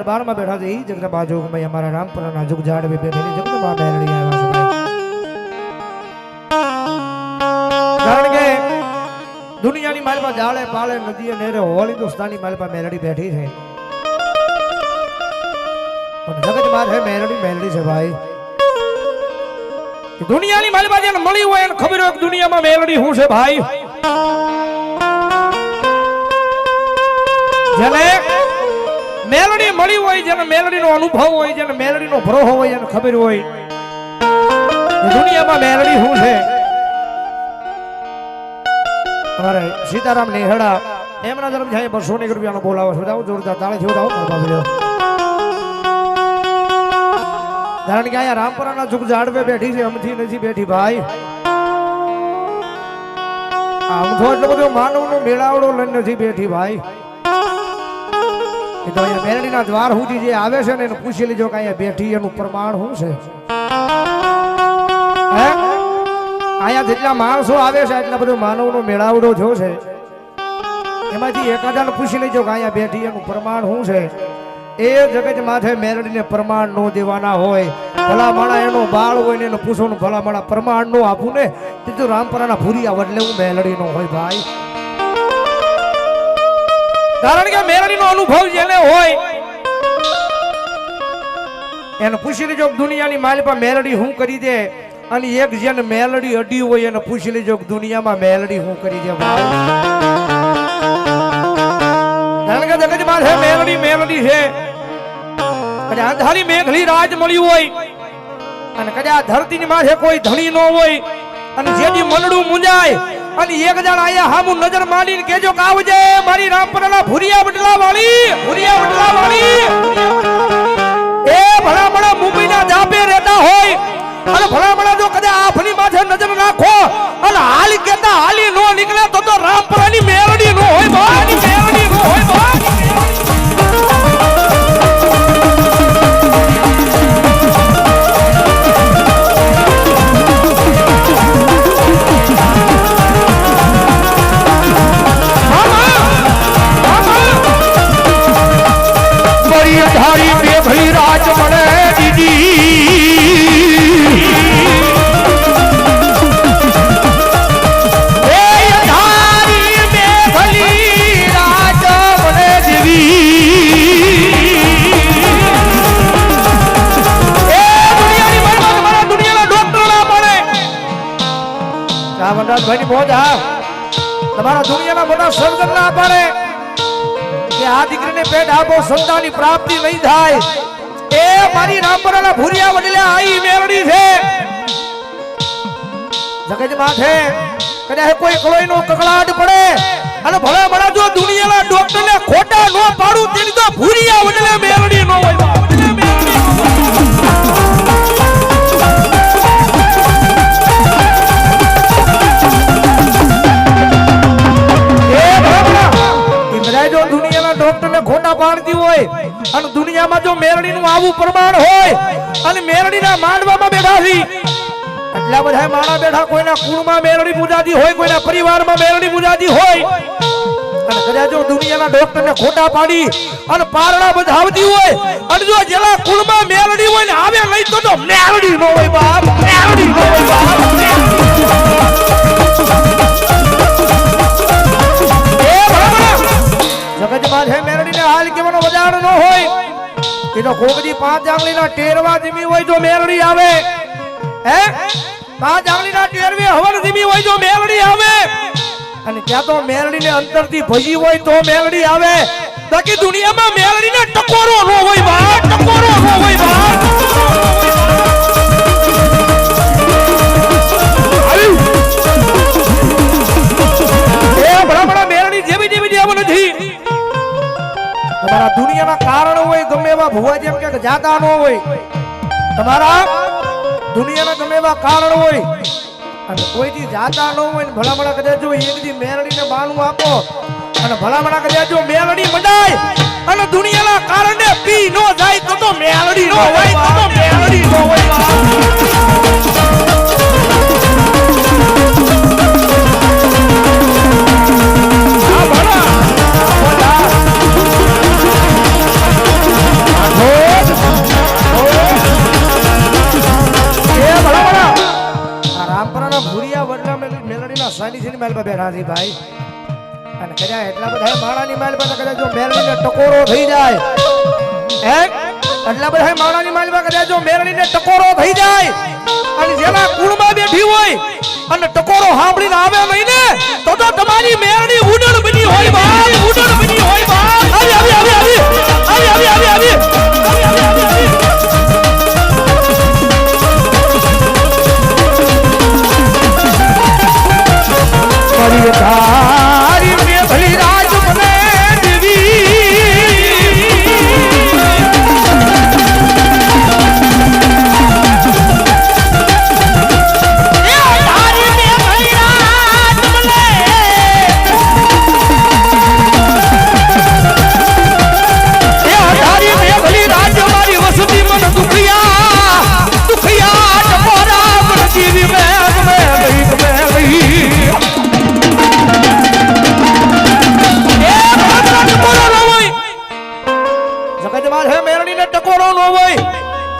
દરબારમાં બેઠા છે એ જગદંબા જોગમાં અમારા રામપુરાના જુગ જાડવી બેઠેલી જગદંબા મેલડી આવ્યા છે કારણ કે દુનિયાની માલપા જાળે પાળે નદીએ નેરે હોલ હિન્દુસ્તાની માલપા મેલડી બેઠી છે પણ જગતમાં છે મેલડી મેલડી છે ભાઈ દુનિયાની માલપા જેને મળી હોય એને ખબર હોય કે દુનિયામાં મેલડી શું છે ભાઈ જેને મેલડી મળી હોય જેને મેલડીનો અનુભવ હોય જેને મેલડીનો ભરોહો હોય એને ખબર હોય દુનિયામાં મેલડી શું છે અમારે સીતારામ નેહડા એમના તરફ જાય 200 રૂપિયાનો બોલાવો છો જાવ જોરદાર તાળી છોડાવો કારણ કે અહીંયા રામપુરાના જુગ જાડવે બેઠી છે અમથી નથી બેઠી ભાઈ આમ તો એટલો બધો માનવનો મેળાવડો લઈને નથી બેઠી ભાઈ તો અહીંયા મેલડીના દ્વાર સુધી જે આવે છે ને એને પૂછી લેજો કે અહીંયા બેઠી એનું પ્રમાણ શું છે અહીંયા જેટલા માણસો આવે છે એટલા બધો માનવનો મેળાવડો થયો છે એમાંથી એકાદાને પૂછી લેજો કે અહીંયા બેઠી એનું પ્રમાણ શું છે એ જગત માથે મેલડીને પ્રમાણ નો દેવાના હોય ભલા માણા એનો બાળ હોય ને એને પૂછવાનું ભલા માણા પ્રમાણ નો આપું ને તો રામપરાના ભૂરિયા વડલે હું મેલડી નો હોય ભાઈ કારણ કે મેલડીનો અનુભવ જેને હોય એને પૂછી લેજો દુનિયાની માલિપા મેલડી હું કરી દે અને એક જેને મેલડી અડી હોય એને પૂછી લેજો દુનિયામાં મેલડી હું કરી દે કારણ કે જગતમાં છે મેલડી મેલડી છે અને અંધારી મેઘલી રાજ મળી હોય અને કદાચ ધરતીની માથે કોઈ ધણી ન હોય અને જેથી મનડું મુંજાય અને એક જણ આયા હામુ નજર માંડીને કેજો કે આવજે મારી રામપરાના ભૂરિયા વડલા વાળી એ ભલામણા મુંબઈના જાપે રહેતા હોય અને ભલામણા જો કદાચ આફની માથે નજર નાખો અને હાલ કેતા હાલી નો નીકળે તો રામપરાની મેલડી નો હોય ભાઈ મેલડી નો હોય ભાઈ धारी मेघली राज मने दीदी धारी मेघली राज मने देवी दुनियाની મારા દુનિયાના ડોક્ટર ના મળે રામદાસ ભાઈ ની બોજ હા તમારા દુનિયાના મોટા સર્જન ના પડે કે આ દીકરીને પેટ આપો સંતાનની પ્રાપ્તિ નહીં થાય એ મારી રામપરાના ભૂરિયા વડલે આઈ મેલડી છે જગત માથે કદાચ કોઈ કળોઈનો કકળાટ પડે અને ભલા ભલા જો દુનિયાના ડોક્ટરને ખોટા નો પાડું તેની તો ભૂરિયા વડલે મેલડી નો હોય જો દુનિયાના ડોક્ટરને ખોટા પાડતી હોય અને દુનિયામાં જો મેલડીનું આવું પ્રમાણ હોય અને મેલડીના માંડવામાં બેઠા છે એટલા બધા માણા બેઠા કોઈના કુળમાં મેલડી પૂજાતી હોય કોઈના પરિવારમાં મેલડી પૂજાતી હોય અને કદાચ જો દુનિયાના ડોક્ટરને ખોટા પાડી અને પારણા બધાવતી હોય અને જો જેલા કુળમાં મેલડી હોય ને આવે નહીં તો મેલડી નો હોય બાપ મેલડી નો હોય બાપ જગતમાં છે મેલડીને હાલ કેવાનો વજાણ ન હોય એ તો કોકડી 5 આંગળીના ટેરવા ધીમી હોય જો મેલડી આવે હે 5 આંગળીના ટેરવે હવન ધીમી હોય જો મેલડી આવે અને ત્યાં તો મેલડીને અંતરથી ભજી હોય તો મેલડી આવે બાકી દુનિયામાં મેલડીને ટકોરો ન હોય બા ટકોરો ન હોય બા એ બરાબર મેલડી જેવી જેવી જેવ નથી તમારા દુનિયાના કારણ હોય ગમે એવા ભુવા જેમ કે જાતા ન હોય તમારા દુનિયાના ગમે એવા કારણ હોય અને કોઈથી જાતા ન હોય ને ભલામણા કદાચ જો એકથી મેલડીને બાનું આપો અને ભલામણા કદાચ જો મેલડી મંડાય અને દુનિયાના કારણે પી નો જાય તો મેલડી નો હોય તો મેલડી નો હોય શાંતિ થી માલ પર બેઠા છે ભાઈ અને કદાચ એટલા બધા માણાની માલ પર કદાચ જો મેરણીને ટકોરો થઈ જાય હે એટલા બધા માણાની માલ પર કદાચ જો મેરણીને ટકોરો થઈ જાય અને જેના કુળમાં બેઠી હોય અને ટકોરો સાંભળીને આવે નહીં ને તો તમારી મેરણી ઉડણ બની હોય ભાઈ ઉડણ બની હોય ભાઈ આવી આવી આવી આવી આવી આવી આવી આવી આવી તારી મે ભલી રાજ મને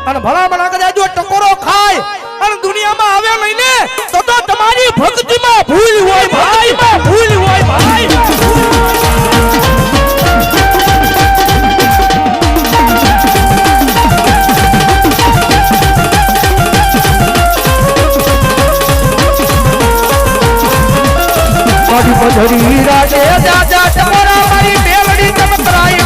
અને ભલા ભલા કદાચ જો ટકોરો ખાય અને દુનિયામાં આવે નહીં ને તો તમારી ભક્તિમાં ભૂલ હોય ભાઈ ભૂલ હોય ભાઈ મધરી રાજે દાદા તમારા મારી મેલડી ચમકરાઈ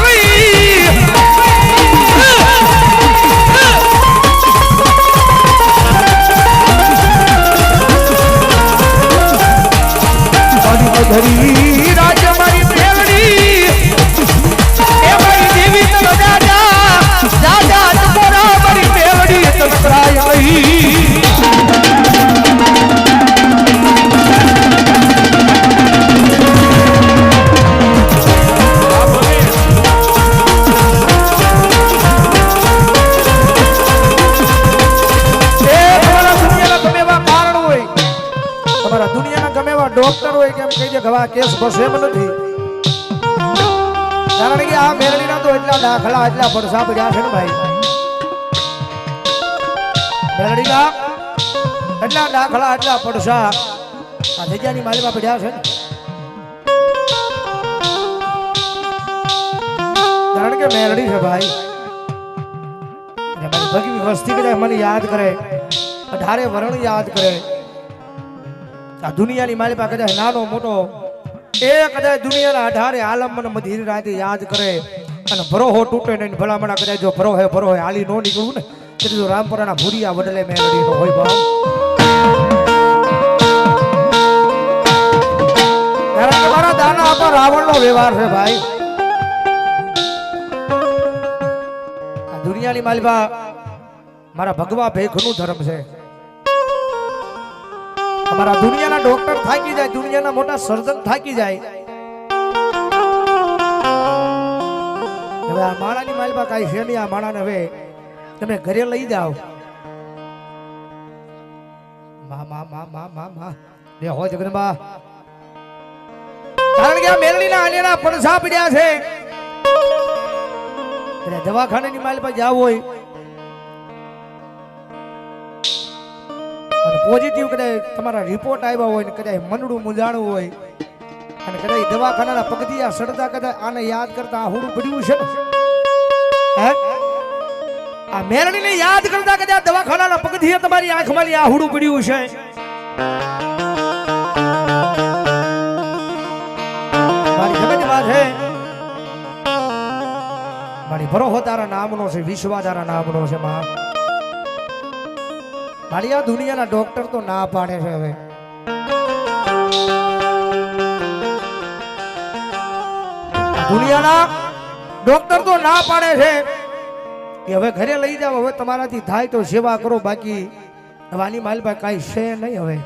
ધરી રાજ મારી મેલડી એ મારી દેવી તન દાદા દાદા તમારા મારી મેલડી ચમકરાય ડોક્ટર હોય કેમ કહી દે ગવા કેસ બસે એમ નથી કારણ કે આ મેરણીના તો એટલા દાખલા એટલા પડસા પડ્યા છે ને ભાઈ મેરણીના એટલા દાખલા એટલા પડસા આ જગ્યાની માલીમાં પડ્યા છે ને કારણ કે મેરણી છે ભાઈ મારી ભગવી વસ્તી કદાચ મને યાદ કરે 18 વરણ યાદ કરે આ દુનિયાની માલી પાસે કદાચ નાનો મોટો એ કદાચ દુનિયાના 18 આલમ મને મધીર રાતે યાદ કરે અને ભરોહો તૂટે નહીં ભલામણા કદાચ જો ભરો હે હાલી નો નીકળવું ને એટલે જો રામપુરાના ભૂરિયા વડલે મેલડી નો હોય ભાવ ત્યારે તમારા દાના આપા રાવણનો વ્યવહાર છે ભાઈ આ દુનિયાની માલી પાસે મારા ભગવા ભેખનું ધર્મ છે અમારા દુનિયાના ડોક્ટર થાકી જાય દુનિયાના મોટા સર્જન થાકી જાય હવે આ માણાની માલમાં કાઈ છે નહીં આ માણાને હવે તમે ઘરે લઈ જાઓ મા લે હો જગદંબા કારણ કે આ મેલડીના આલિયાના પડસા પડ્યા છે એટલે દવાખાનાની માલ પર જાવ હોય અને પોઝિટિવ કદાચ તમારા રિપોર્ટ આવ્યા હોય ને કદાચ મનડું મૂંઝાણું હોય અને કદાચ દવાખાનાના પગથિયા સડતા કદાચ આને યાદ કરતા આહુડું પડ્યું છે હે આ મેરણીને યાદ કરતા કદાચ દવાખાનાના પગથિયા તમારી આંખમાં આહુડું પડ્યું છે મારી જગત વાત છે મારી ભરોહો તારા નામનો છે વિશ્વા તારા નામનો છે માં મારી આ દુનિયાના ડોક્ટર તો ના પાડે છે હવે દુનિયાના ડોક્ટર તો ના પાડે છે કે હવે ઘરે લઈ જાવ હવે તમારાથી થાય તો સેવા કરો બાકી દવાની માલમાં કાંઈ છે નહીં હવે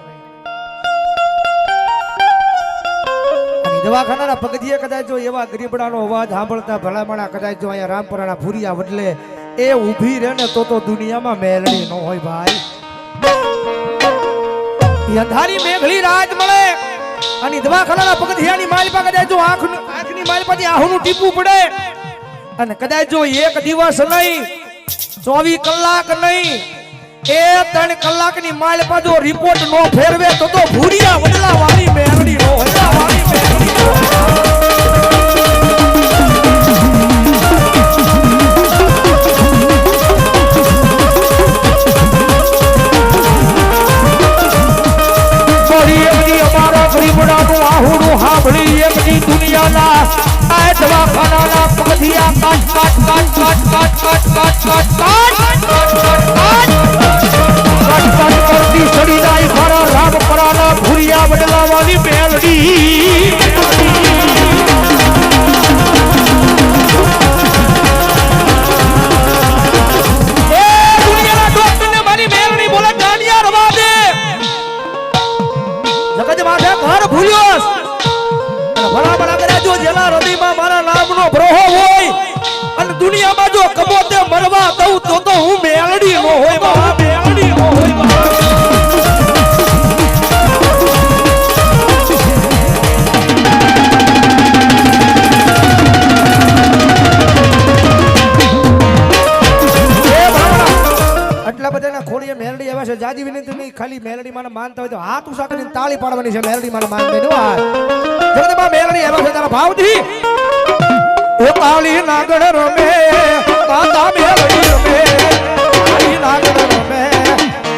દવાખાનાના પગથિયે કદાચ જો એવા ગરીબડાનો અવાજ સાંભળતા ભલામણા કદાચ જો અહીંયા રામપુરાના ભૂરિયા વડલે એ ઊભી રહે ને તો દુનિયામાં મેલડી ન હોય ભાઈ અંધારી મેઘલી રાત મળે અને દવાખાનાના પગથિયાની માલ પર કદાચ જો આંખની માલ પરથી આહુનું ટીપું પડે અને કદાચ જો એક દિવસ નહીં 24 કલાક નહીં એ 3 કલાકની માલ પર જો રિપોર્ટ નો ફેરવે તો ભૂરિયા વડલા વાળી મેળ દઉં તો હું મેલડી નો હોય બા, મેલડી નો હોય બા. આટલા બધાના ખોડીએ મેલડી આવ્યા છે. જાજી વિનંતી નહીં, ખાલી મેલડી માને માનતા હોય તો હાથ ઉસા કરીને તાળી પાડવાની છે. મેલડી માને માનતા નહીં આ જગદંબા મેલડી આવ્યા છે તારા ભાવથી. ઓ કાળી નાગણ રમે માતા મેલડી રમે, કાળી નાગણ રમે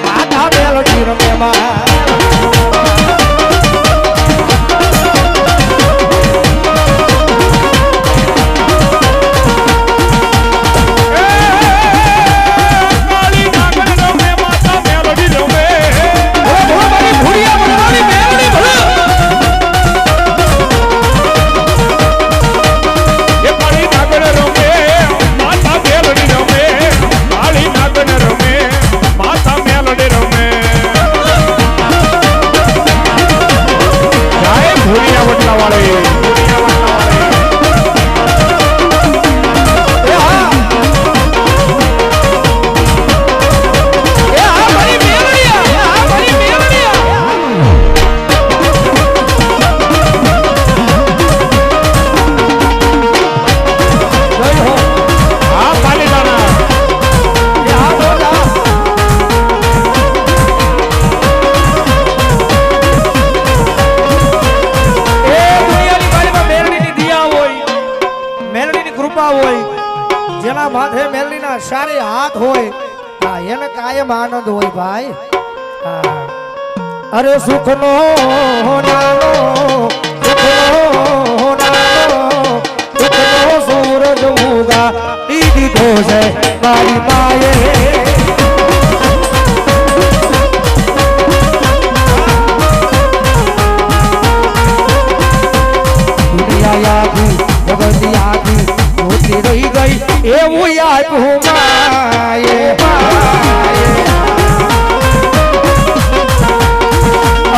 માતા મેલડી રમે માં. જેના માથે મેલડીના સારે હાથ હોય એને કાયમ આનંદ હોય ભાઈ. અરે સુખનો નાનો સુખનો સૂરજ ઉગા દીધો છે મારી માએ. દુનિયા જગત યાદી મોતી રહી ગઈ એવું આપ્યું માએ.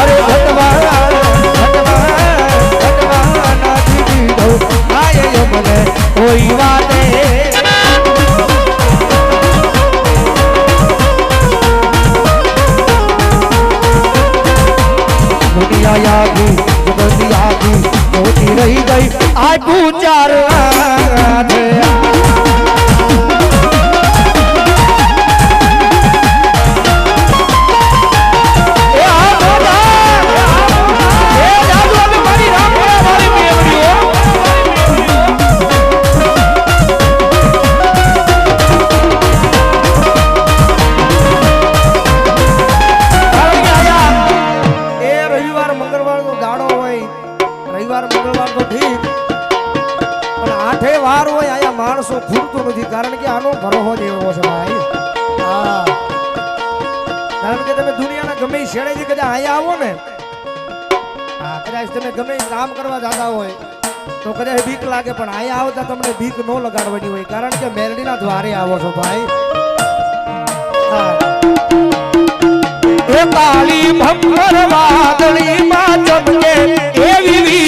અરે ભગવાન નાથી દીધો માએ મને કોઈ વાતે. દુનિયા યાદી જગત યાદી મોતી રહી ગઈ આપ્યું ચાર હાથે. માણસો ભૂલતું નથી કારણ કે આનો ભરોહો જ એવો છે ભાઈ. કારણ કે તમે દુનિયાના ગમે શેડેથી કદાચ અહીંયા આવો ને, કદાચ તમે ગમે કામ કરવા જતા હોય તો કદાચ બીક લાગે, પણ અહીંયા આવતા તમને બીક ન લગાડવાની હોય કારણ કે મેલડીના દ્વારે આવો છો ભાઈ. એ કાળી ભંભર વાદળી માં ચમકે એવી